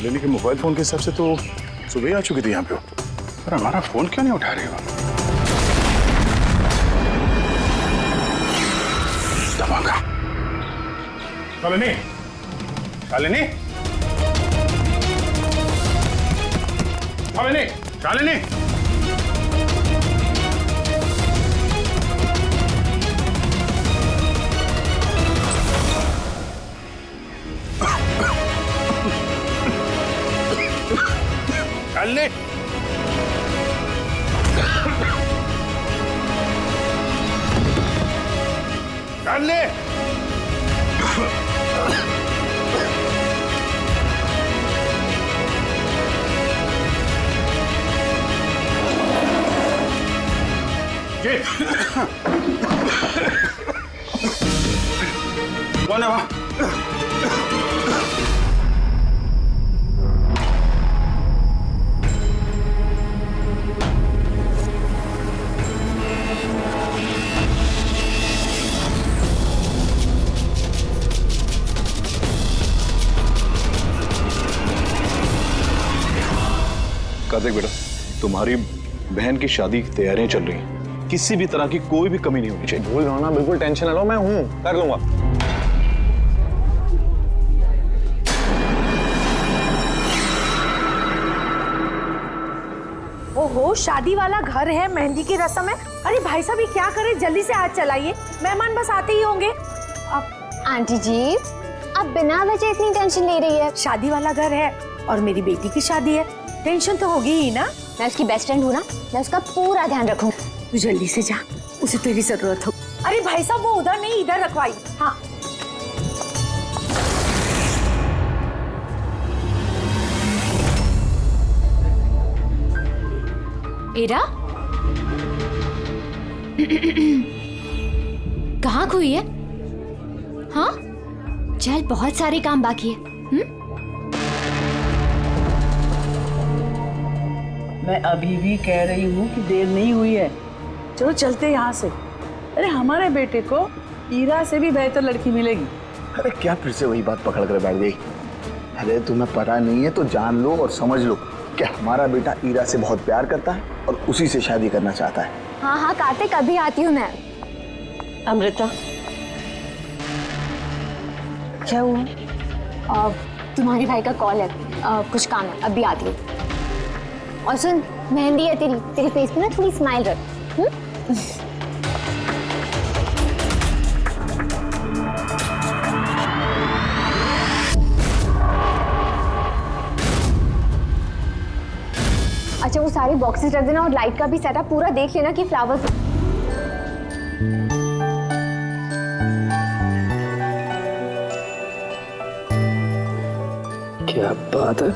शालिनी के mobile phone के हिसाब से तो सुबह ही आ चुकी थी यहाँ पे। पर हमारा फोन क्यों नहीं उठा रही हो? धमाका। शालिनी, शालिनी, शालिनी, शालिनी। शालिनी, शालिनी। कौन है वहां? कार्तिक बेटा, तुम्हारी बहन की शादी की तैयारियां चल रही हैं। किसी भी तरह की कोई भी कमी नहीं होनी चाहिए। भूल रहा ना, बिल्कुल टेंशन ना लो, मैं हूं, कर लूंगा। ओहो, शादी वाला घर है, मेहंदी की रस्म है। अरे भाई साहब, ये क्या करे, जल्दी से हाथ चलाइए, मेहमान बस आते ही होंगे। अब आंटी जी, आप बिना वजह इतनी टेंशन ले रही है? शादी वाला घर है और मेरी बेटी की शादी है, टेंशन तो होगी ही ना। मैं उसकी बेस्ट फ्रेंड हूँ ना, मैं उसका पूरा ध्यान रखूंगी। तू जल्दी से जा, उसे तेरी जरूरत हो। अरे भाई साहब, वो उधर नहीं, इधर रखवाई। हाँ, एरा कहाँ खोई है? हाँ चल, बहुत सारे काम बाकी है। मैं अभी भी कह रही हूँ कि देर नहीं हुई है, चलो चलते यहाँ से। अरे हमारे बेटे को ईरा से भी बेहतर लड़की मिलेगी। अरे क्या फिर से वही बात पकड़ कर बैठ गई? अरे तुम्हें पता नहीं है तो जान लो और समझ लो कि हमारा बेटा ईरा से बहुत प्यार करता है और उसी से शादी करना चाहता है। हाँ हाँ कार्तिक, अभी आती हूँ मैं। अमृता, क्या हुआ? तुम्हारे भाई का कॉल है, कुछ काम है, अभी आती हूँ। और सुन, मेहंदी है तेरे फेस पे ना, थोड़ी स्माइल रख। अच्छा, वो सारे बॉक्सेस रख देना और लाइट का भी सेटअप पूरा देख लेना कि फ्लावर्स। क्या बात है,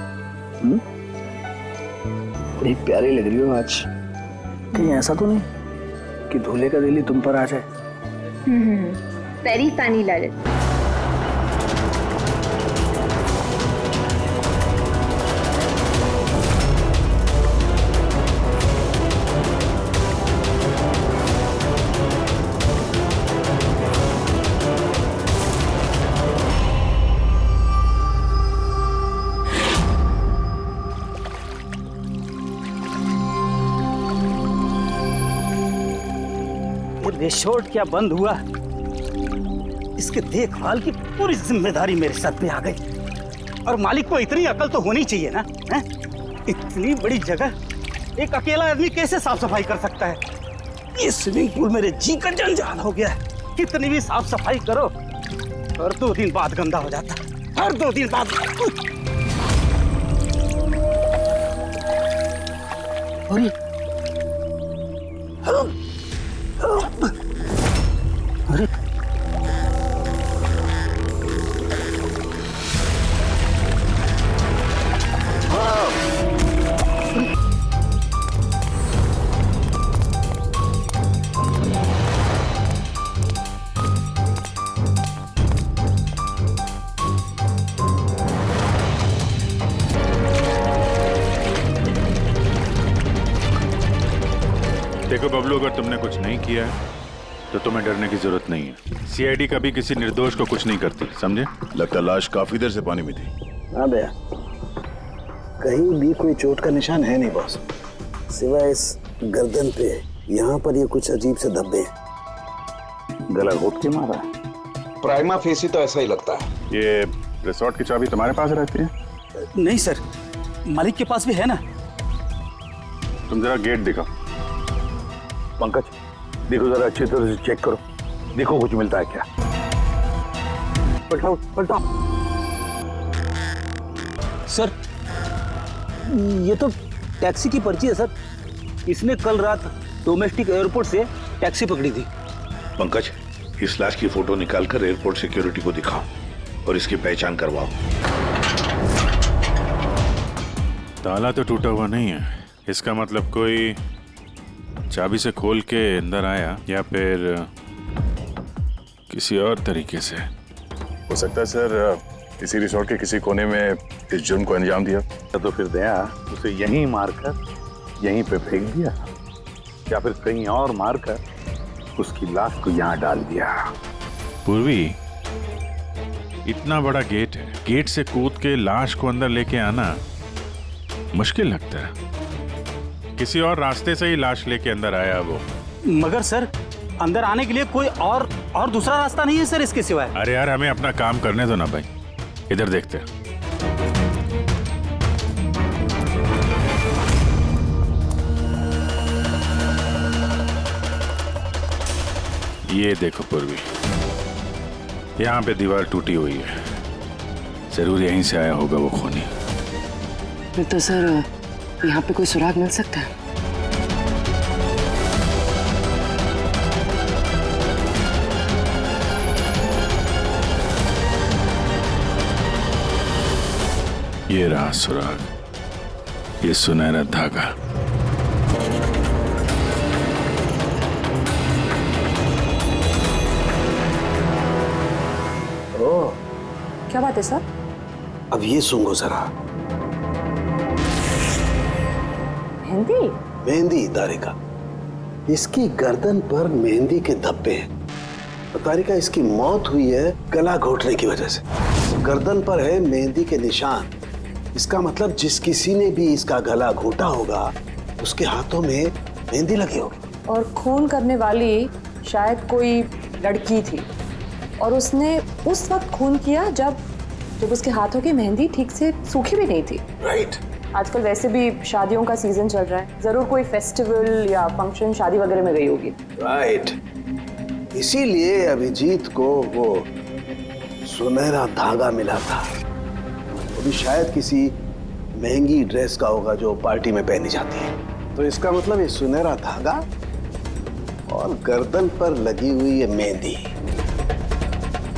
बड़ी प्यारी लग रही हो आज। कहीं ऐसा तो नहीं कि दूल्हे का दिल ही तुम पर आ जाए? Very funny Lalit. रिसोर्ट क्या बंद हुआ? इसके देखभाल की पूरी जिम्मेदारी मेरे सर पे आ गई। और मालिक को इतनी अकल तो होनी चाहिए ना, है? इतनी बड़ी जगह एक अकेला आदमी कैसे साफ सफाई कर सकता है? ये स्विमिंग पूल मेरे जी का जंजाल हो गया है। कितनी भी साफ सफाई करो और 2 दिन बाद गंदा हो जाता है। हर 2 दिन बाद। अरे देखो बबलू, अगर तुमने कुछ नहीं किया है तो तुम्हें डरने की जरूरत नहीं है। सीआईडी कभी किसी निर्दोष को कुछ नहीं करती, समझे? लगता लाश काफी देर से पानी में थी। हाँ भैया, कहीं भी कोई चोट का निशान है नहीं बॉस, सिवाय इस गर्दन पे। यहाँ पर ये कुछ अजीब से धब्बे हैं। गला घोट के मारा है? प्राइमा फेसी तो ऐसा ही लगता है। ये रिसोर्ट की चाबी तुम्हारे पास रहती है? नहीं सर, मालिक के पास भी है ना। तुम जरा गेट दिखाओ। पंकज देखो जरा अच्छी तरह से चेक करो, देखो कुछ मिलता है क्या। पलटाओ पलटाओ। सर ये तो टैक्सी की पर्ची है सर। इसने कल रात डोमेस्टिक एयरपोर्ट से टैक्सी पकड़ी थी। पंकज, इस लाश की फोटो निकालकर एयरपोर्ट सिक्योरिटी को दिखाओ और इसकी पहचान करवाओ। ताला तो टूटा हुआ नहीं है, इसका मतलब कोई चाबी से खोल के अंदर आया या फिर किसी और तरीके से। हो सकता है सर किसी रिसोर्ट के किसी कोने में इस जुर्म को अंजाम दिया। तो फिर दया उसे यहीं मारकर यहीं पे फेंक दिया, या फिर कहीं और मारकर उसकी लाश को यहाँ डाल दिया। पूर्वी, इतना बड़ा गेट है, गेट से कूद के लाश को अंदर लेके आना मुश्किल लगता है। किसी और रास्ते से ही लाश लेके अंदर आया वो। मगर सर अंदर आने के लिए कोई और दूसरा रास्ता नहीं है सर इसके सिवाय। अरे यार, हमें अपना काम करने दो ना भाई, इधर देखते हैं। ये देखो पूर्वी, यहाँ पे दीवार टूटी हुई है, जरूर यहीं से आया होगा वो खूनी। तो सर यहाँ पे कोई सुराग मिल सकता है? ये रहा सुराग, ये सुनहरा धागा। क्या बात है सर? अब ये सुनो जरा। मेहंदी? मेहंदी तारिका, इसकी गर्दन पर मेहंदी के धब्बे हैं। तारिका, इसकी मौत हुई है गला घोटने की वजह से। गर्दन पर है मेहंदी के निशान, इसका मतलब जिस किसी ने भी इसका गला घोटा होगा उसके हाथों में मेहंदी लगी होगी। और खून करने वाली शायद कोई लड़की थी और उसने उस वक्त खून किया जब उसके हाथों की मेहंदी ठीक से सूखी भी नहीं थी। राइट। आजकल वैसे भी शादियों का सीजन चल रहा है, जरूर कोई फेस्टिवल या फंक्शन शादी वगैरह में गई होगी। राइट, इसीलिए अभिजीत को वो सुनहरा धागा मिला था। वो भी शायद किसी महंगी ड्रेस का होगा जो पार्टी में पहनी जाती है। तो इसका मतलब ये सुनहरा धागा और गर्दन पर लगी हुई ये मेहंदी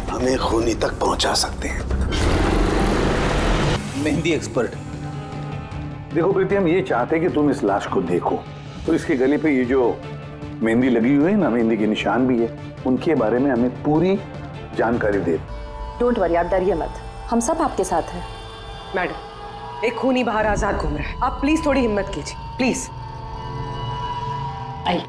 हमें खूनी तक पहुंचा सकते हैं। मेहंदी एक्सपर्ट। देखो प्रीति, हम ये चाहते हैं कि तुम इस लाश को देखो, तो इसके गले पे ये जो मेहंदी लगी हुई है ना, मेहंदी के निशान भी है, उनके बारे में हमें पूरी जानकारी दे। डोंट वरी, आप डरिए मत, हम सब आपके साथ हैं। मैडम, एक खूनी बाहर आजाद घूम रहा है, आप प्लीज थोड़ी हिम्मत कीजिए, प्लीज। आई।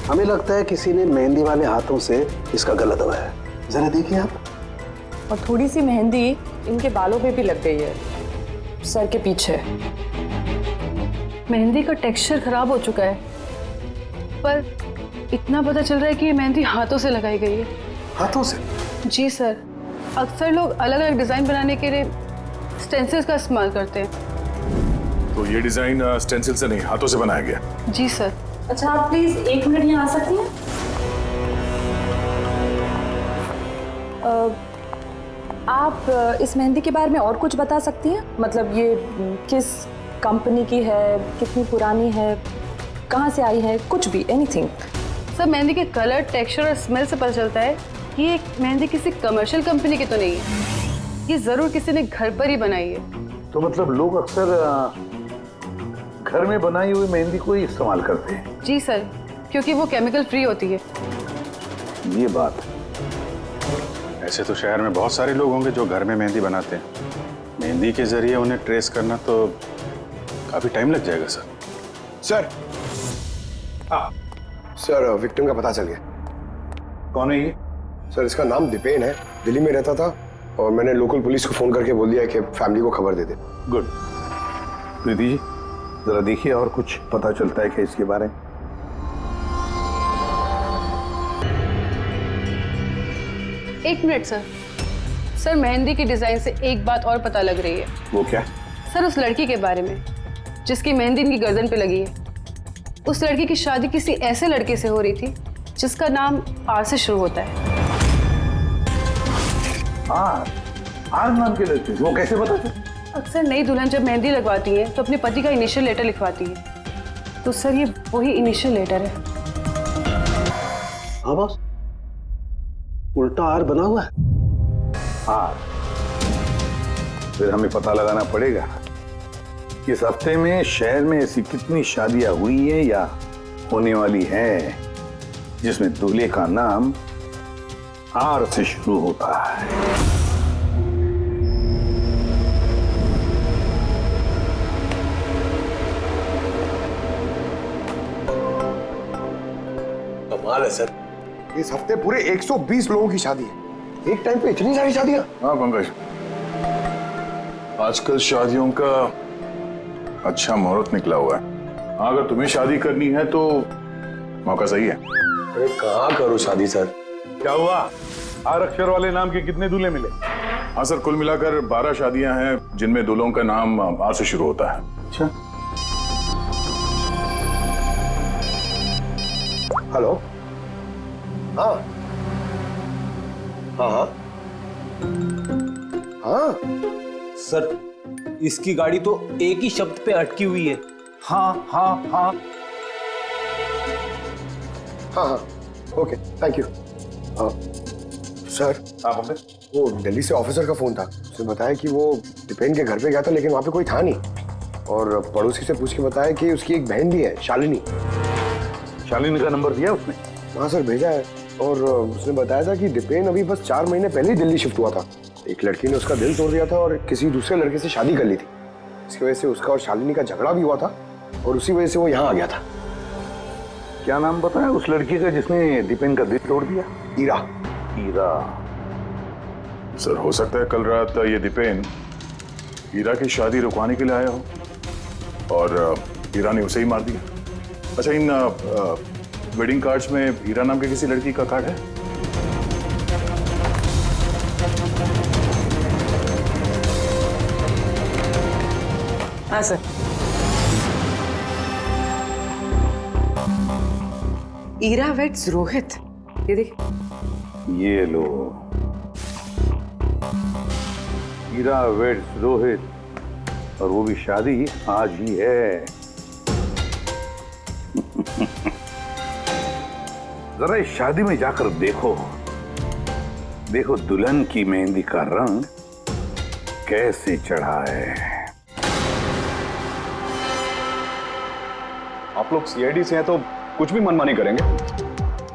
हमें लगता है किसी ने मेहंदी वाले हाथों से इसका गला दबाया है। जरा देखिए आप। और थोड़ी सी मेहंदी इनके बालों पे भी लग गई है, सर के पीछे। मेहंदी का टेक्सचर खराब हो चुका है, पर इतना पता चल रहा है कि ये मेहंदी हाथों से लगाई गई है। हाथों से? जी सर, अक्सर लोग अलग अलग डिजाइन बनाने के लिए स्टेंसिल्स का इस्तेमाल करते हैं। तो ये डिजाइन स्टेंसिल से नहीं, हाथों से बनाया गया। जी सर। अच्छा, आप प्लीज 1 मिनट यहाँ आ सकती हैं? आप इस मेहंदी के बारे में और कुछ बता सकती हैं? मतलब ये किस कंपनी की है, कितनी पुरानी है, कहाँ से आई है, कुछ भी, एनीथिंग। सर, मेहंदी के कलर, टेक्सचर और स्मेल से पता चलता है कि ये मेहंदी किसी कमर्शियल कंपनी की तो नहीं है, ये जरूर किसी ने घर पर ही बनाई है। तो मतलब लोग अक्सर घर में बनाई हुई मेहंदी को ही इस्तेमाल करते हैं? जी सर, क्योंकि वो केमिकल फ्री होती है। ये बात। ऐसे तो शहर में बहुत सारे लोग होंगे जो घर में मेहंदी बनाते हैं, मेहंदी के जरिए उन्हें ट्रेस करना तो काफी टाइम लग जाएगा सर। सर, सर विक्टिम का पता चल गया। कौन है ये? सर इसका नाम दीपेन है, दिल्ली में रहता था, और मैंने लोकल पुलिस को फोन करके बोल दिया है कि फैमिली को खबर दे दे। गुड। प्रीति जी जरा देखिए और कुछ पता चलता है क्या इसके बारे में? एक मिनट सर। सर मेहंदी की डिजाइन से एक बात और पता लग रही है। वो क्या? सर उस लड़की के बारे में जिसकी मेहंदी इनकी गर्दन पे लगी है। उस लड़की की शादी किसी ऐसे लड़के से हो रही थी जिसका नाम आर से शुरू होता है। आर नाम के लड़के? वो कैसे पता चला? अक्सर नई दुल्हन जब मेहंदी लगवाती है तो अपने पति का इनिशियल लेटर लिखवाती है। तो सर ये वही इनिशियल लेटर है। हाँ बॉस, उल्टा आर बना हुआ है। आर? फिर हमें पता लगाना पड़ेगा कि इस हफ्ते में शहर में ऐसी कितनी शादियां हुई हैं या होने वाली हैं जिसमें दूल्हे का नाम आर से शुरू होता है। कमाल है सर, इस हफ्ते पूरे 120 लोगों की शादी है। एक टाइम पे इतनी सारी शादियां? हाँ पंकज, आजकल शादियों का अच्छा मुहूर्त निकला हुआ है। हाँ, अगर तुम्हें शादी करनी है तो मौका सही है। अरे कहाँ करूँ शादी सर? क्या हुआ? आर अक्षर वाले नाम के कितने दूल्हे मिले? हाँ सर, कुल मिलाकर 12 शादियां हैं जिनमें दूल्हों का नाम आर से शुरू होता है। अच्छा। हेलो। हाँ हाँ हाँ हाँ सर इसकी गाड़ी तो एक ही शब्द पे अटकी हुई है। हाँ हाँ हाँ हाँ हाँ ओके थैंक यू। सर वो दिल्ली से ऑफिसर का फोन था। उसने बताया कि वो दीपेन के घर पे गया था लेकिन वहाँ पे कोई था नहीं, और पड़ोसी से पूछ के बताया कि उसकी एक बहन भी है, शालिनी। शालिनी का नंबर दिया उसने? हाँ सर भेजा है, और उसने बताया था कि दीपेन अभी बस 4 महीने पहले ही दिल्ली शिफ्ट हुआ था। एक लड़की ने उसका दिल तोड़ दिया था और किसी दूसरे लड़के से शादी कर ली थी। इसकी वजह से उसका और शालिनी का झगड़ा भी हुआ था और उसी वजह से वो यहाँ आ गया था। क्या नाम बताया उस लड़की का जिसने दीपेन का दिल तोड़ दिया? ईरा। ईरा? सर हो सकता है कल रात ये दीपेन हीरा की शादी रुकवाने के लिए आया हो और हीरा ने उसे ही मार दिया। अच्छा, इन वेडिंग कार्ड्स में हीरा नाम के किसी लड़की का कार्ड है? हाँ सर। ईरा वेट्स रोहित। ये देख। ये लो, हीरा वेड्स रोहित, और वो भी शादी आज ही है। जरा इस शादी में जाकर देखो, देखो दुल्हन की मेहंदी का रंग कैसे चढ़ा है। आप लोग सीआईडी से हैं तो कुछ भी मनमानी करेंगे?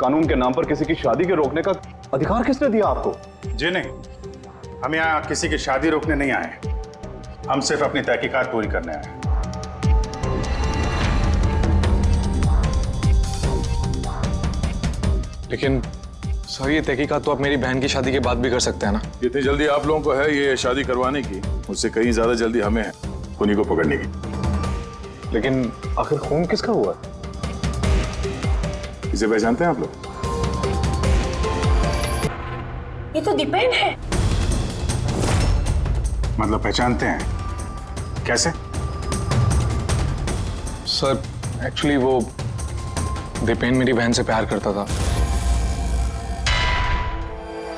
कानून के नाम पर किसी की शादी के रोकने का अधिकार किसने दिया आपको? जी नहीं, हम यहाँ किसी की शादी रोकने नहीं आए, हम सिर्फ अपनी तहकीकात पूरी करने आए हैं। लेकिन सर ये तहकीकात तो आप मेरी बहन की शादी के बाद भी कर सकते हैं ना? जितनी जल्दी आप लोगों को है ये शादी करवाने की, उससे कहीं ज्यादा जल्दी हमें है खूनी को पकड़ने की। लेकिन आखिर खून किसका हुआ? इसे पहचानते हैं आप लोग? ये तो दीपेन है। मतलब पहचानते हैं? कैसे? सर एक्चुअली वो दीपेन मेरी बहन से प्यार करता था,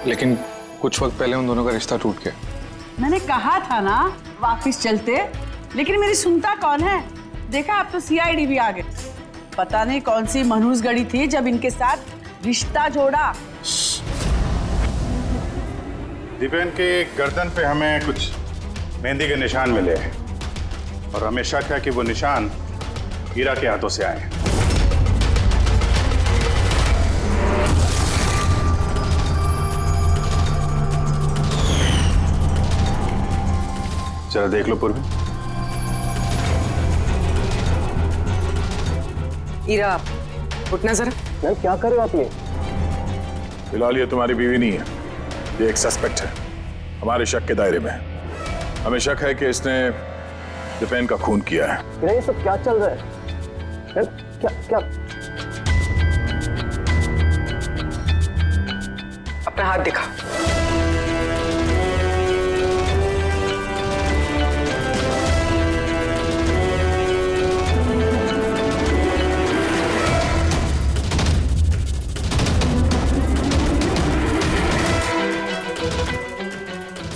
लेकिन कुछ वक्त पहले उन दोनों का रिश्ता टूट गया। मैंने कहा था ना वापस चलते, लेकिन मेरी सुनता कौन है? देखा अब तो सीआईडी भी आ गए। पता नहीं कौन सी मनहूस गड़ी थी जब इनके साथ रिश्ता जोड़ा। दीपेन के गर्दन पे हमें कुछ मेहंदी के निशान मिले हैं और हमें शक है कि वो निशान हीरा के हाथों से आए हैं। जरा देख लो पूर्वी। हीरा उठना जरा। मैम क्या कर रहे हो आप? ये फिलहाल ये तुम्हारी बीवी नहीं है, ये एक सस्पेक्ट है हमारे शक के दायरे में है। हमें शक है कि इसने दीपेन का खून किया है। ये सब क्या चल रहा है? क्या क्या? अपना हाथ दिखा।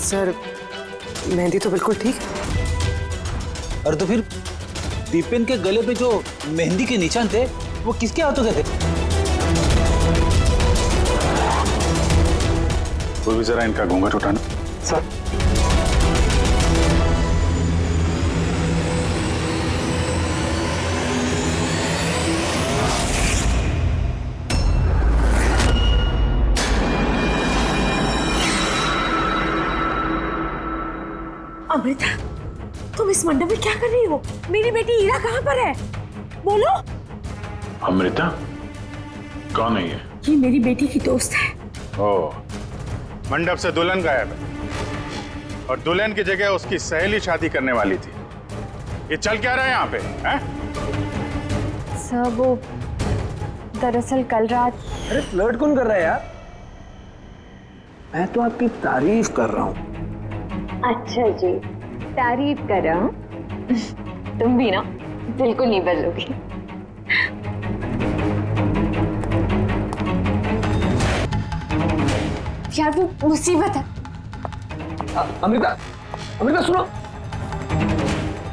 सर, मेहंदी तो बिल्कुल ठीक है। और तो फिर दीपेन के गले पे जो मेहंदी के निशान थे वो किसके हाथों के थे? वो भी जरा इनका घूंघट उठाना। सर, अमृता, तुम इस मंडप में क्या कर रही हो? मेरी बेटी ईरा कहाँ पर है? बोलो। अमृता कौन है ये? ये मेरी बेटी की दोस्त है। ओह, मंडप से दुल्हन गायब है और दुल्हन की जगह उसकी सहेली शादी करने वाली थी। ये चल क्या रहा है यहाँ पे? हैं? सर, वो दरअसल कल रात। अरे फ्लर्ट कौन कर रहा है यार? मैं तो आपकी तारीफ कर रहा हूँ। अच्छा जी, तारीफ कर रहा हूँ। तुम भी ना बिल्कुल नहीं बदलोगी। यार वो मुसीबत है। अमृता, अमृता सुनो।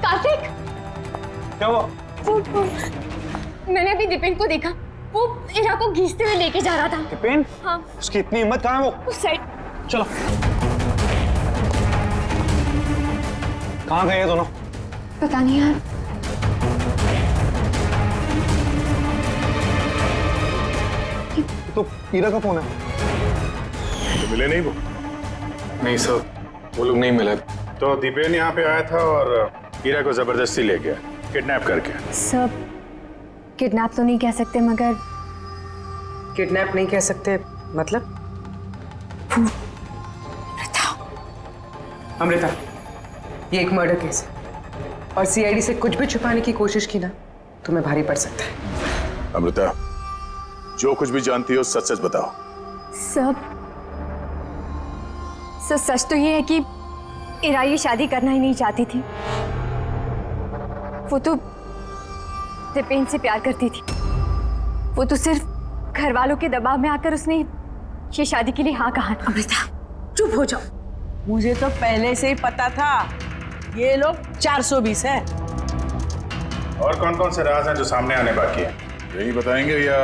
कार्तिक, क्या हुआ? वो मैंने अभी दीपेन को देखा। वो ईरा को घींचते हुए लेके जा रहा था। दीपेन? हाँ। उसकी इतनी हिम्मत कहाँ है वो? उस साइड। चलो। कहाँ गए ये दोनों? पता नहीं यार। तो ईरा का फोन है। तो मिले नहीं वो? नहीं सर, वो लोग नहीं मिले। तो दीपेन यहाँ पे आया था और ईरा को जबरदस्ती ले गया, किडनैप करके। सब किडनैप तो नहीं कह सकते, मगर किडनैप नहीं कह सकते मतलब? अमृता, ये एक मर्डर केस है और सीआईडी से कुछ भी छुपाने की कोशिश की ना, तुम्हें भारी पड़ सकता है। अमृता, जो कुछ भी जानती हो सच सच बताओ। सब सच तो ये है कि ईरा ये शादी करना ही नहीं चाहती थी। वो तो दीपेन से प्यार करती थी। वो तो सिर्फ घर वालों के दबाव में आकर उसने ये शादी के लिए हाँ कहा था। अमृता, चुप हो जाओ। मुझे तो पहले से ही पता था ये लोग 420 है। और कौन कौन से राज हैं जो सामने आने बाकी हैं? यही बताएंगे या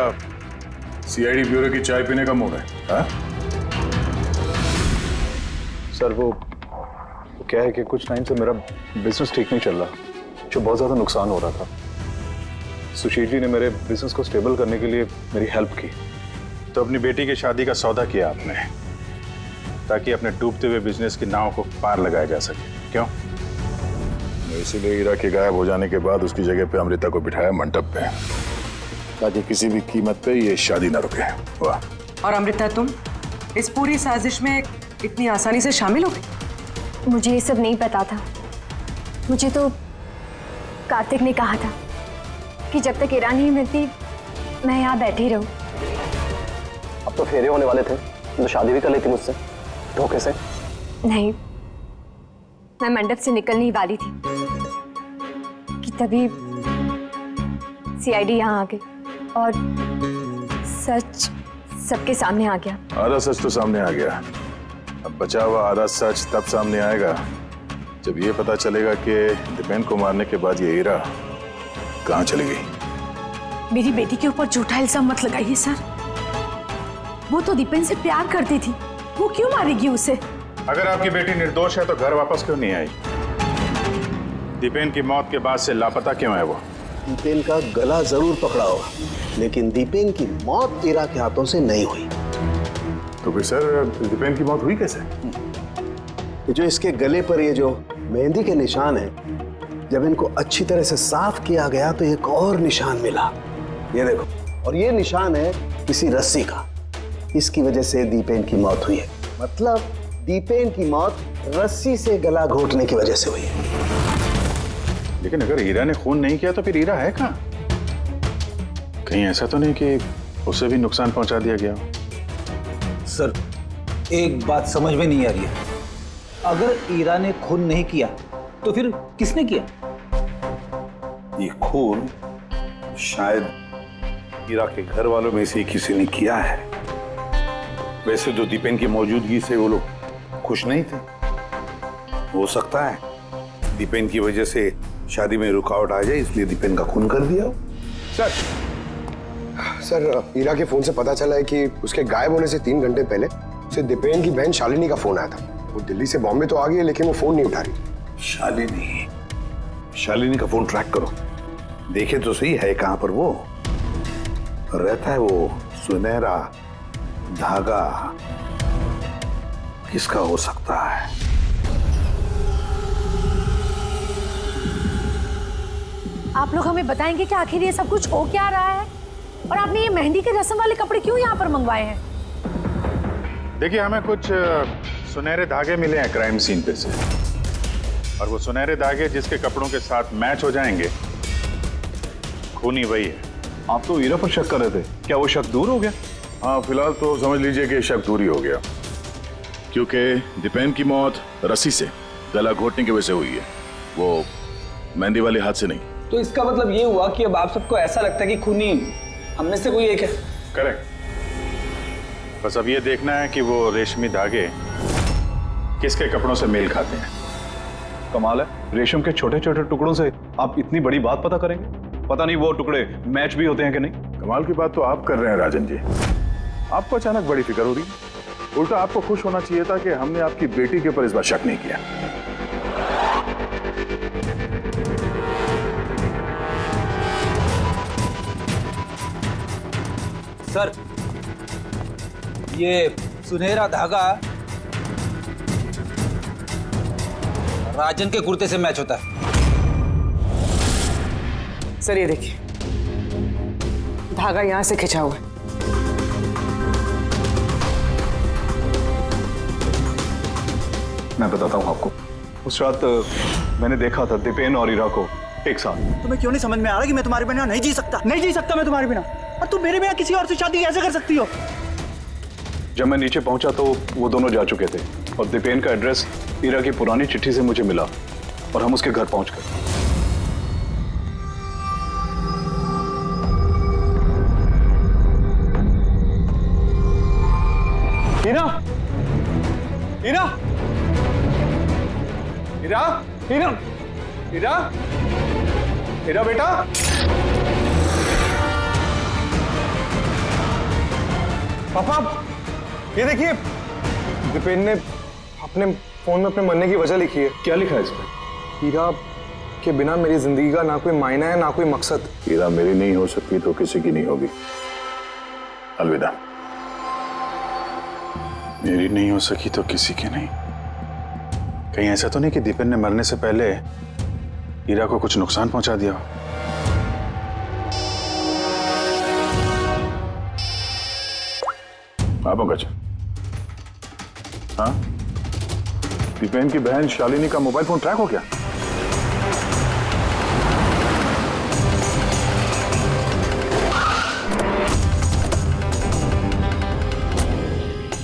सीआईडी ब्यूरो की चाय पीने का मूड है? हाँ? सर वो क्या है कि कुछ टाइम से मेरा बिजनेस ठीक नहीं चल रहा, जो बहुत ज़्यादा नुकसान हो रहा था। सुशील जी ने मेरे बिजनेस को स्टेबल करने के लिए मेरी हेल्प की। तो अपनी बेटी की शादी का सौदा किया आपने, ताकि अपने डूबते हुए बिजनेस की नाव को पार लगाया जा सके। क्यों? इसीलिए ईरा के गायब हो जाने के बाद उसकी जगह पे अमृता को बिठाया मंडप पे, ताकि किसी भी कीमत पे ये शादी ना रुके। वाह। और अमृता, तुम इस पूरी साजिश में इतनी आसानी से शामिल हो गई? मुझे ये सब नहीं पता था। मुझे तो कार्तिक ने कहा था कि जब तक ईरा नहीं मिलती मैं यहाँ बैठी रहूं। अब तो फेरे होने वाले थे, तो शादी भी कर लेती मुझसे धोखे से। नहीं, मैं मंडप से निकलने ही वाली थी कि तभी सीआईडी यहाँ आ गई और सच सबके सामने आ गया। आधा सच तो सामने आ गया। अब बचा हुआ आधा सच तब सामने आएगा जब ये पता चलेगा कि दीपेन को मारने के बाद ये ईरा कहाँ चली गई। मेरी बेटी के ऊपर झूठा इल्जाम मत लगाइए सर। वो तो दीपेन से प्यार करती थी, वो क्यों मारेगी उसे? अगर आपकी बेटी निर्दोष है तो घर वापस क्यों नहीं आई? दीपेन की मौत के बाद से लापता क्यों है वो? दीपेन का गला जरूर पकड़ा होगा, लेकिन दीपेन की मौत ईरा के हाथों से नहीं हुई। तो फिर सर दीपेन की मौत हुई कैसे? ये जो इसके गले पर ये जो मेहंदी के निशान हैं, जब इनको अच्छी तरह से साफ किया गया तो एक और निशान मिला। ये देखो, और ये निशान है किसी रस्सी का। इसकी वजह से दीपेन की मौत हुई है। मतलब दीपेन की मौत रस्सी से गला घोटने की वजह से हुई है। लेकिन अगर हीरा ने खून नहीं किया तो फिर हीरा है कहाँ? कहीं ऐसा तो नहीं कि उसे भी नुकसान पहुंचा दिया गया हो? सर, एक बात समझ में नहीं आ रही है। अगर ईरा ने खून नहीं किया तो फिर किसने किया? ये खून शायद हीरा के घर वालों में से किसी ने किया है। वैसे तो दीपेन की मौजूदगी से वो लोग खुश नहीं थे। हो सकता है दीपेन की वजह से शादी में रुकावट आ जाए, इसलिए दीपेन का खून कर दिया हो। सर, हीरा के फोन से पता चला है कि उसके गायब होने से 3 घंटे पहले उसे दीपेन की बहन शालिनी का फोन आया था। वो दिल्ली से बॉम्बे तो आ गई है, लेकिन वो फोन नहीं उठा रही। शालिनी का फोन ट्रैक करो, देखे तो सही है कहां पर वो रहता है। वो सुनहरा धागा किसका हो सकता है? आप लोग हमें बताएंगे कि आखिर ये सब कुछ हो क्या रहा है, और आपने ये मेहंदी के रस्म वाले कपड़े क्यों यहाँ पर मंगवाए हैं? देखिए, हमें कुछ सुनहरे धागे मिले हैं क्राइम सीन पे से, और वो सुनहरे धागे जिसके कपड़ों के साथ मैच हो जाएंगे, खूनी वही है। आप तो हीरा पर शक कर रहे थे, क्या वो शक दूर हो गया? हाँ, फिलहाल तो समझ लीजिए कि शक दूर ही हो गया, क्योंकि दीपेन की मौत रस्सी से गला घोटने की वजह से हुई है, वो मेहंदी वाले हाथ से नहीं। तो इसका मतलब ये हुआ कि अब आप सबको ऐसा लगता है कि खूनी हम में से कोई एक है? करेक्ट। बस अब ये देखना है कि वो रेशमी धागे किसके कपड़ों से मेल खाते हैं। कमाल है, रेशम के छोटे छोटे टुकड़ों से आप इतनी बड़ी बात पता करेंगे? पता नहीं वो टुकड़े मैच भी होते हैं कि नहीं। कमाल की बात तो आप कर रहे हैं राजन जी। आपको अचानक बड़ी फिक्र हो रही है। उल्टा आपको खुश होना चाहिए था कि हमने आपकी बेटी के ऊपर इस बार शक नहीं किया। सर, ये सुनहरा धागा राजन के कुर्ते से मैच होता है। सर, ये देखिए, धागा यहां से खिंचा हुआ है। मैं बताता हूँ आपको, उस रात मैंने देखा था दीपेन और हीरा को एक साथ। तुम्हें क्यों नहीं समझ में आ रहा कि मैं तुम्हारे बिना नहीं जी सकता? नहीं जी सकता मैं तुम्हारे बिना, और तुम मेरे बिना किसी और से शादी कैसे कर सकती हो? जब मैं नीचे पहुंचा तो वो दोनों जा चुके थे, और दीपेन का एड्रेस हीरा की पुरानी चिट्ठी से मुझे मिला, और हम उसके घर पहुंच गए। हीरा, हीरा, हीरा, हीरा, हीरा, हीरा बेटा। पापा, ये देखिए, दीपेन ने अपने फोन में अपने मरने की वजह लिखी है। क्या लिखा है इस पर? हीरा के बिना मेरी जिंदगी का ना कोई मायना है, ना कोई मकसद। हीरा मेरी नहीं हो सकती तो किसी की नहीं होगी। अलविदा। मेरी नहीं हो सकी तो किसी की नहीं। कहीं ऐसा तो नहीं कि दीपेन ने मरने से पहले हीरा को कुछ नुकसान पहुंचा दिया हो? हाँ पंकज। हाँ, दीपेन की बहन शालिनी का मोबाइल फोन ट्रैक हो गया।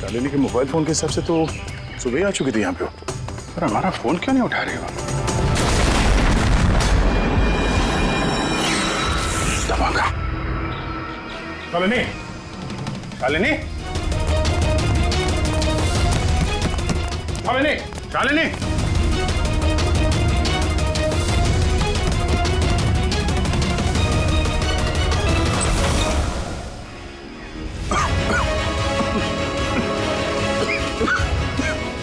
शालिनी के मोबाइल फोन के हिसाब से तो सुबह ही आ चुकी थी यहाँ पे। पर हमारा फोन क्यों नहीं उठा रही हो? धमाका। शालिनी, शालिनी, शालिनी, शालिनी।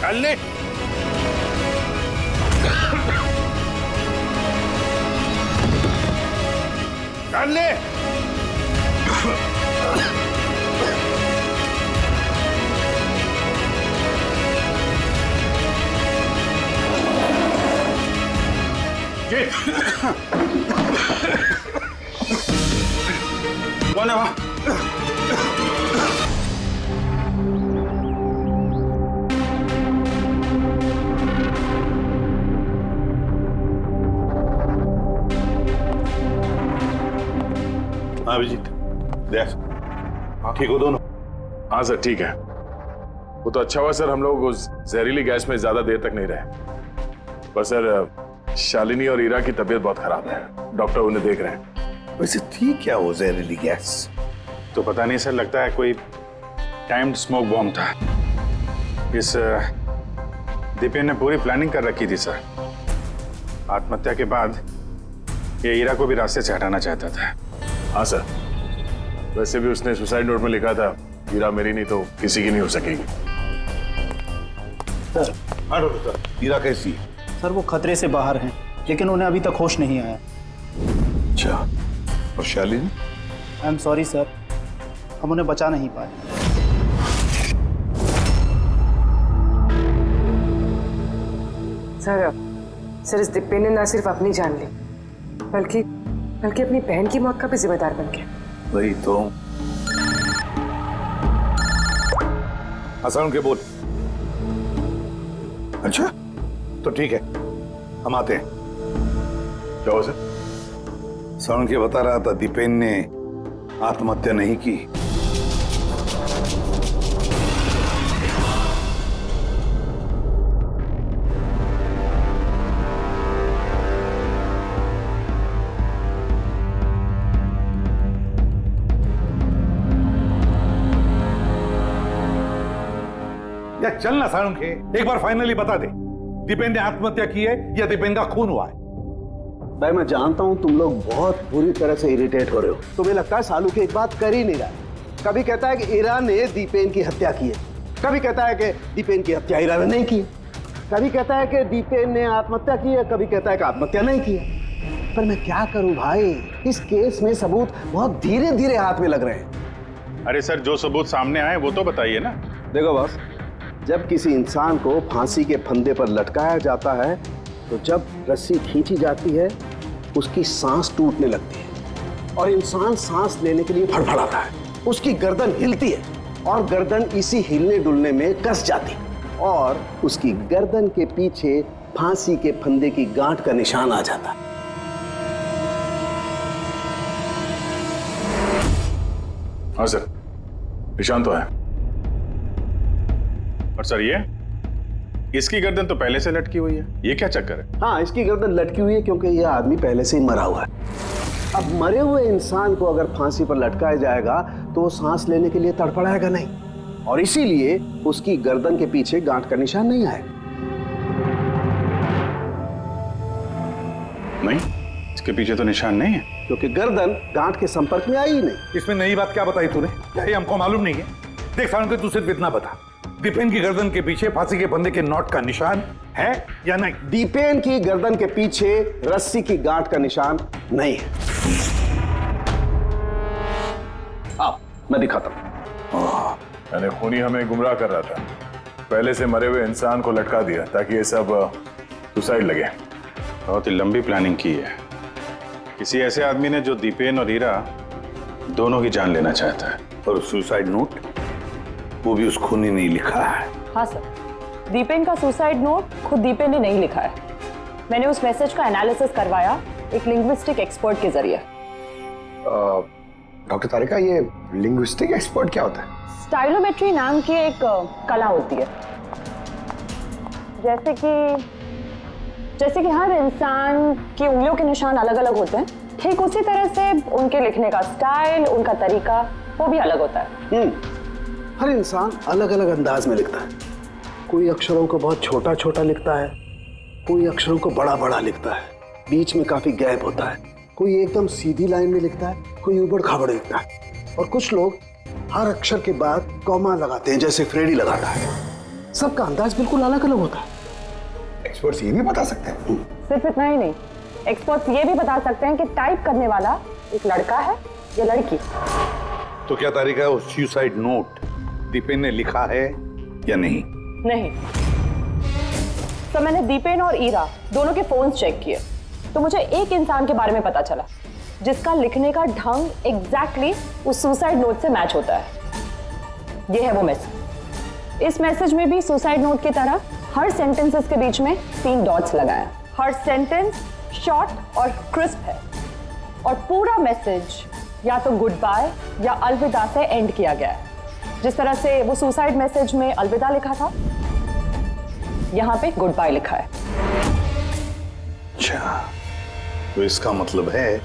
शालिनी, शालिनी। कौन है वहां? ठीक हो दोनों? हाँ सर ठीक है। वो तो अच्छा हुआ सर, हम लोग उस जहरीली गैस में ज्यादा देर तक नहीं रहे। पर सर शालिनी और ईरा की तबीयत बहुत खराब है, डॉक्टर उन्हें देख रहे हैं। वैसे थी क्या वो जहरीली गैस? तो पता नहीं सर, लगता है कोई टाइम्ड स्मोक बॉम्ब था। इस दीपेन ने पूरी प्लानिंग कर रखी थी सर। आत्महत्या के बाद ये ईरा को भी रास्ते से हटाना चाहता था। हाँ सर, वैसे भी उसने सुसाइड नोट में लिखा था, ईरा मेरी नहीं तो किसी की नहीं हो सकेगी। सर ईरा कैसी है? सर वो खतरे से बाहर हैं, लेकिन उन्हें अभी तक होश नहीं आया। अच्छा, और Shalini? I am sorry sir, हम उन्हें बचा नहीं पाए। सर इस दीपेन ने ना सिर्फ अपनी जान ली, बल्कि अपनी बहन की मौत का भी जिम्मेदार बन गया। वही तो। हसन के बोल। अच्छा तो ठीक है, हम आते हैं। क्या हो सर? सरण के बता रहा था दीपेन ने आत्महत्या नहीं की। या चल ना सारुण के, एक बार फाइनली बता दे, दीपेन ने आत्महत्या की है या दीपेन का खून हुआ है? भाई मैं जानता हूं तुम लोग बहुत बुरी तरह से इरिटेट हो रहे हो। तुम्हें लगता है सालू की एक बात कर ही नहीं रहा है। कभी कहता है कि ईरा ने दीपेन की हत्या की है, कभी कहता है कि दीपेन की हत्या ईरा ने नहीं की है, कभी कहता है कि दीपेन ने आत्महत्या की है, कभी कहता है कि आत्महत्या नहीं की है। पर मैं क्या करूं भाई, इस केस में सबूत बहुत धीरे धीरे हाथ में लग रहे हैं। अरे सर, जो सबूत सामने आए वो तो बताइए ना। देखो बॉस, जब किसी इंसान को फांसी के फंदे पर लटकाया जाता है तो जब रस्सी खींची जाती है उसकी सांस टूटने लगती है और इंसान सांस लेने के लिए फड़फड़ाता है। उसकी गर्दन हिलती है और गर्दन इसी हिलने डुलने में कस जाती है और उसकी गर्दन के पीछे फांसी के फंदे की गांठ का निशान आ जाता है। हाँ सर, निशान तो है। और सर ये इसकी गर्दन तो पहले से लटकी हुई है, ये क्या चक्कर है? हाँ, इसकी गर्दन लटकी हुई है क्योंकि यह आदमी पहले से ही मरा हुआ है। अब मरे हुए इंसान को अगर फांसी पर लटकाया जाएगा तो वो सांस लेने के लिए तड़फड़ाएगा नहीं और इसीलिए उसकी गर्दन के पीछे गांठ का निशान नहीं आएगा। नहीं, इसके पीछे तो निशान नहीं है क्योंकि गर्दन गांठ के संपर्क में आई ही नहीं। इसमें नई बात क्या बताई तूने? क्या ये हमको मालूम नहीं है? देख सारुण के, तू सिर्फ इतना बता, दीपेन की गर्दन के पीछे फांसी के फंदे के नोट का निशान है या नहीं? दीपेन की गर्दन के पीछे रस्सी की गांठ का निशान नहीं है। अब मैं दिखाता हूं। यानी खूनी हमें गुमराह कर रहा था, पहले से मरे हुए इंसान को लटका दिया ताकि ये सब सुसाइड लगे। बहुत ही लंबी प्लानिंग की है किसी ऐसे आदमी ने जो दीपेन और हीरा दोनों की जान लेना चाहता है। और सुसाइड नोट वो भी उस खूनी ने लिखा है। हाँ सर, दीपेन का सुसाइड नोट खुद दीपेन ने नहीं लिखा है। मैंने उस मैसेज का एनालिसिस करवाया एक लिंग्विस्टिक एक्सपर्ट के जरिए। डॉक्टर तारिका, ये लिंग्विस्टिक एक्सपर्ट क्या होता है? स्टाइलोमेट्री नाम की एक कला होती है। जैसे कि हर इंसान की उंगलियों के निशान अलग अलग होते हैं, ठीक उसी तरह से उनके लिखने का स्टाइल, उनका तरीका वो भी अलग होता है। हर इंसान अलग अलग अंदाज में लिखता है। कोई अक्षरों को बहुत छोटा छोटा लिखता है, कोई अक्षरों को बड़ा बड़ा लिखता है, बीच में काफी गैप होता है। कोई एकदम सीधी लाइन में लिखता है, कोई ऊबड़ खाबड़ लिखता है और कुछ लोग हर अक्षर के बाद कॉमा लगाते हैं जैसे फ्रेडी लगाता है। सबका अंदाज बिल्कुल अलग अलग होता है। एक्सपर्ट्स ये भी बता सकते हैं? सिर्फ इतना ही नहीं, एक्सपर्ट्स ये भी बता सकते हैं कि टाइप करने वाला एक लड़का है या लड़की। तो क्या तारिका वो सुसाइड नोट दीपेन ने लिखा है या नहीं? नहीं। तो मैंने दीपेन और ईरा दोनों के फोन चेक किए तो मुझे एक इंसान के बारे में पता चला जिसका लिखने का ढंग एग्जैक्टली उस सुसाइड नोट से मैच होता है। ये है वो मैसेज। इस मैसेज में भी सुसाइड नोट की तरह हर सेंटेंसेस के बीच में 3 डॉट्स लगाया। हर सेंटेंस शॉर्ट और क्रिस्प है और पूरा मैसेज या तो गुड बाय या अलविदा से एंड किया गया है। जिस तरह से वो सुसाइड मैसेज में अलविदा लिखा था, यहां पे गुड बाय लिखा है। अच्छा, तो इसका मतलब है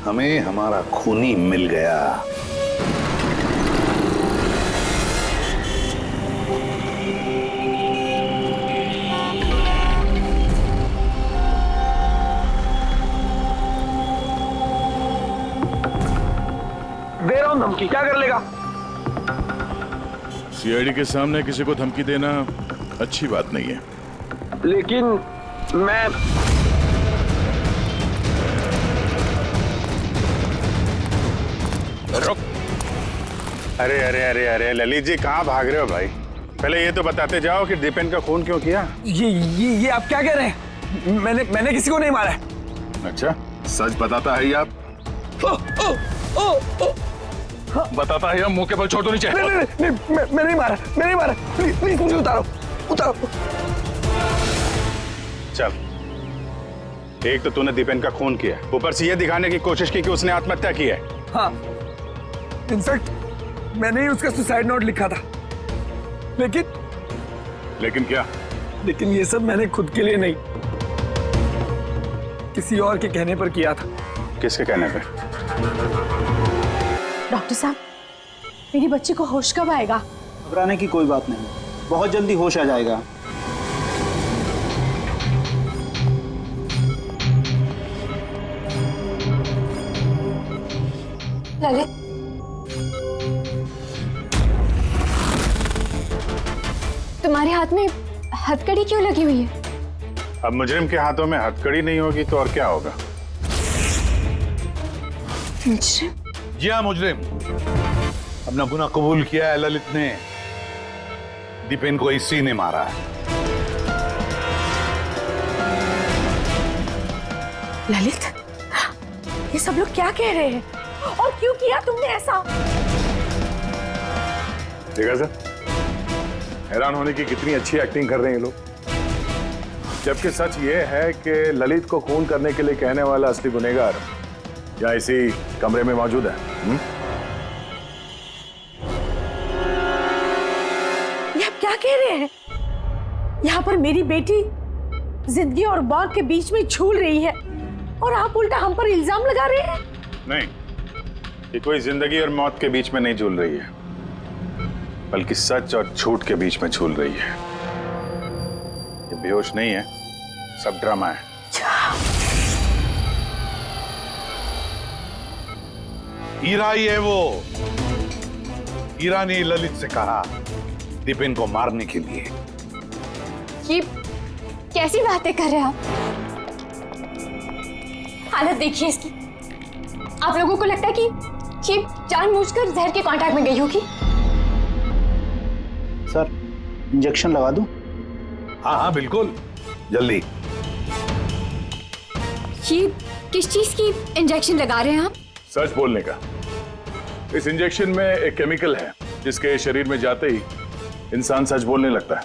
हमें हमारा खूनी मिल गया। दे रहा हूं धमकी, क्या कर लेगा? सीआईडी के सामने किसी को धमकी देना अच्छी बात नहीं है। लेकिन मैं रुक। अरे अरे अरे अरे ललित जी, कहाँ भाग रहे हो भाई? पहले ये तो बताते जाओ कि दीपेन का खून क्यों किया? ये आप क्या कह रहे हैं? मैंने किसी को नहीं मारा है। अच्छा, सच बताता है आप? बताता है, मुंह के बल छोड़ दो नीचे। नहीं, मैं नहीं मारा, मैं नहीं मारा। प्लीज मुझे उतारो। चल, एक तो तूने दीपेन का खून किया, ऊपर से ये दिखाने की कोशिश की कि उसने आत्महत्या की है। हाँ, इनफैक्ट मैंने ही उसका सुसाइड नोट लिखा था। लेकिन क्या? लेकिन ये सब मैंने खुद के लिए नहीं, किसी और के कहने पर किया था। किसके कहने पे? डॉक्टर साहब, मेरी बच्ची को होश कब आएगा? घबराने की कोई बात नहीं, बहुत जल्दी होश आ जाएगा। ललित, तुम्हारे हाथ में हथकड़ी क्यों लगी हुई है? अब मुजरिम के हाथों में हथकड़ी नहीं होगी तो और क्या होगा? मुजरिम? जी हाँ, मुजरिम। अपना गुनाह कबूल किया है ललित ने। दीपेन को इसी ने मारा है। ललित, ये सब लोग क्या कह रहे हैं और क्यों किया तुमने ऐसा? देखा सर, हैरान होने की कितनी अच्छी एक्टिंग कर रहे हैं ये लोग। जबकि सच ये है कि ललित को खून करने के लिए कहने वाला असली गुनहगार या इसी कमरे में मौजूद है। ये आप क्या कह रहे हैं? यहाँ पर मेरी बेटी जिंदगी और मौत के बीच में झूल रही है और आप उल्टा हम पर इल्जाम लगा रहे हैं। नहीं, ये कोई जिंदगी और मौत के बीच में नहीं झूल रही है, बल्कि सच और झूठ के बीच में झूल रही है। ये बेहोश नहीं है, सब ड्रामा है। हीरा ही है वो। हीरा ने ललित से कहा दीपेन को मारने के लिए। ये कैसी बातें कर रहे हैं आप? हालत देखिए इसकी। आप लोगों को लगता है कि ये जानबूझकर जहर के कांटेक्ट में गई होगी? सर, इंजेक्शन लगा दूं? हाँ हाँ बिल्कुल, जल्दी। ये किस चीज की इंजेक्शन लगा रहे हैं आप? सच बोलने का। इस इंजेक्शन में एक केमिकल है जिसके शरीर में जाते ही इंसान सच बोलने लगता है।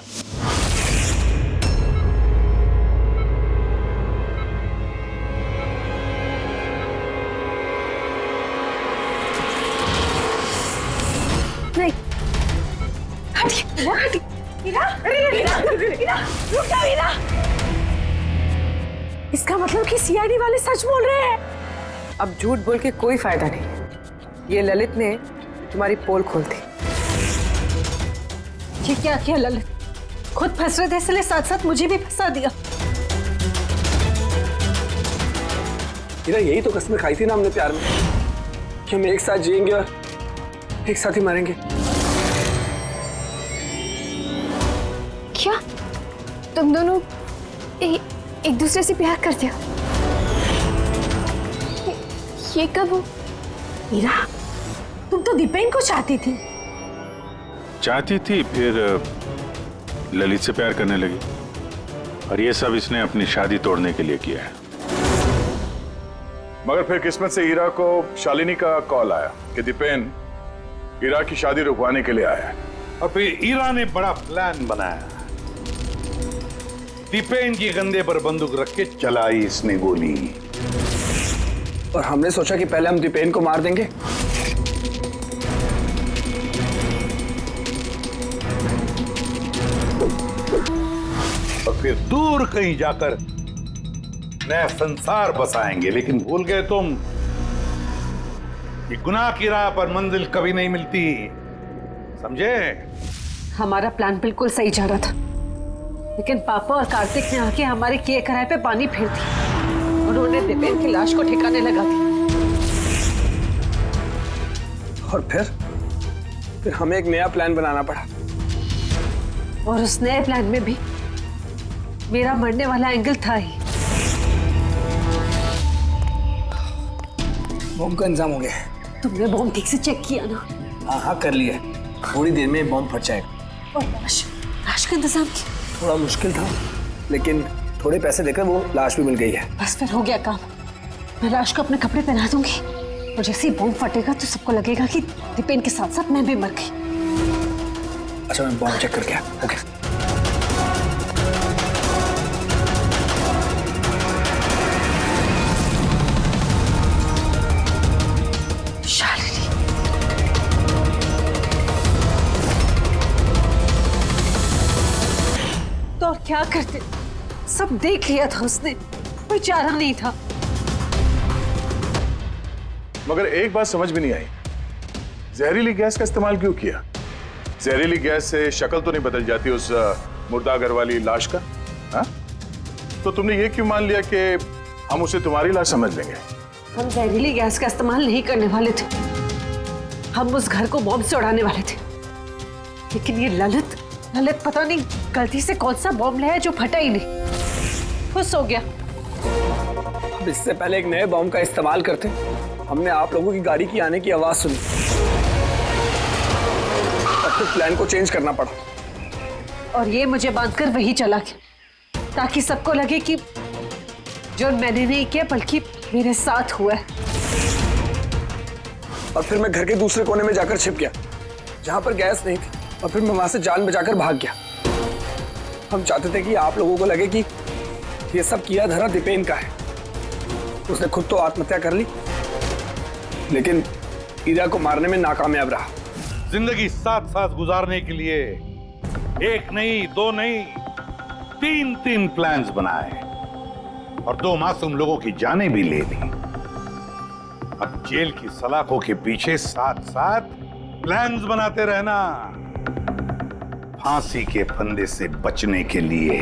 नहीं, हटिए। हीरा, हीरा, रुक जाओ हीरा। इसका मतलब कि सीआईडी वाले सच बोल रहे हैं। अब झूठ बोल के कोई फायदा नहीं। ये ललित ने तुम्हारी पोल खोल दी। ये क्या किया ललित? खुद फंस रहे थे इसलिए साथ साथ मुझे भी फंसा दिया। हीरा, यही तो कसमें खाई थी ना हमने प्यार में कि हम एक साथ जिएंगे और एक साथ ही मरेंगे। क्या तुम दोनों एक दूसरे से प्यार करते हो? ये कब हो? हीरा, तुम तो दीपेन को चाहती थी। फिर ललित से प्यार करने लगी और ये सब इसने अपनी शादी तोड़ने के लिए किया है। मगर फिर किस्मत से हीरा को शालिनी का कॉल आया कि दीपेन हीरा की शादी रुकवाने के लिए आया है। और फिर हीरा ने बड़ा प्लान बनाया। दीपेन के कंधे पर बंदूक रख के चलाई इसने गोली। और हमने सोचा कि पहले हम दीपेन को मार देंगे। और फिर दूर कहीं जाकर नया संसार बसाएंगे। लेकिन भूल गए तुम कि गुनाह की राह पर मंजिल कभी नहीं मिलती, समझे? हमारा प्लान बिल्कुल सही जा रहा था, लेकिन पापा और कार्तिक ने आके हमारे किए कराए पे पानी फेर दिया। उन्होंने दीपेन की लाश को ठिकाने लगा दिया। और फिर हमें एक नया प्लान बनाना पड़ा। और उस नए प्लान में भी मेरा मरने वाला एंगल था ही। बॉम्ब का इंतजाम हो गया। तुमने बॉम्ब ठीक से चेक किया ना? हाँ कर लिया। थोड़ी देर में बॉम्ब फट जाएगा। और लाश का इंतजाम किया? थोड़ा मुश्किल था, लेकिन थोड़े पैसे देकर वो लाश भी मिल गई है। बस फिर हो गया काम। मैं लाश को अपने कपड़े पहना दूंगी और जैसे ही बॉम्ब फटेगा तो सबको लगेगा कि दीपेन के साथ साथ मैं भी मर गई। अच्छा, मैं बॉम्ब चेक करके आया। ओके। शालिनी, तो और क्या करते? सब देख लिया था उसने, कोई चारा नहीं था। मगर एक बात समझ में नहीं आई, जहरीली गैस का इस्तेमाल क्यों किया? जहरीली गैस से शक्ल तो नहीं बदल जाती उस मुर्दा घर वाली लाश का? हाँ? तो तुमने ये क्यों मान लिया कि हम उसे तुम्हारी लाश समझ लेंगे? हम जहरीली गैस का इस्तेमाल नहीं करने वाले थे, हम उस घर को बॉम्ब से उड़ाने वाले थे। लेकिन ये ललित पता नहीं गलती से कौन सा बॉम्ब लाया जो फटा ही नहीं, खुश हो गया। अब इससे पहले एक नए बॉम्ब का इस्तेमाल करते, हमने आप लोगों की गाड़ी की आने की आवाज सुनी, अब तो प्लान को चेंज करना पड़ा। और ये मुझे बांधकर वही चला गया ताकि सबको लगे कि जो मैंने नहीं किया बल्कि मेरे साथ हुआ है। और फिर मैं घर के दूसरे कोने में जाकर छिप गया जहां पर गैस नहीं थी, और फिर मैं वहां से जान बचाकर भाग गया। हम चाहते थे कि आप लोगों को लगे कि ये सब किया धरा दीपेन का है। उसने खुद तो आत्महत्या कर ली, लेकिन ईरा को मारने में नाकामयाब रहा। जिंदगी साथ साथ गुजारने के लिए एक नहीं, दो नहीं, तीन प्लान्स बनाए और 2 मासूम लोगों की जानें भी ले ली। अब जेल की सलाखों के पीछे साथ साथ प्लान्स बनाते रहना, फांसी के फंदे से बचने के लिए।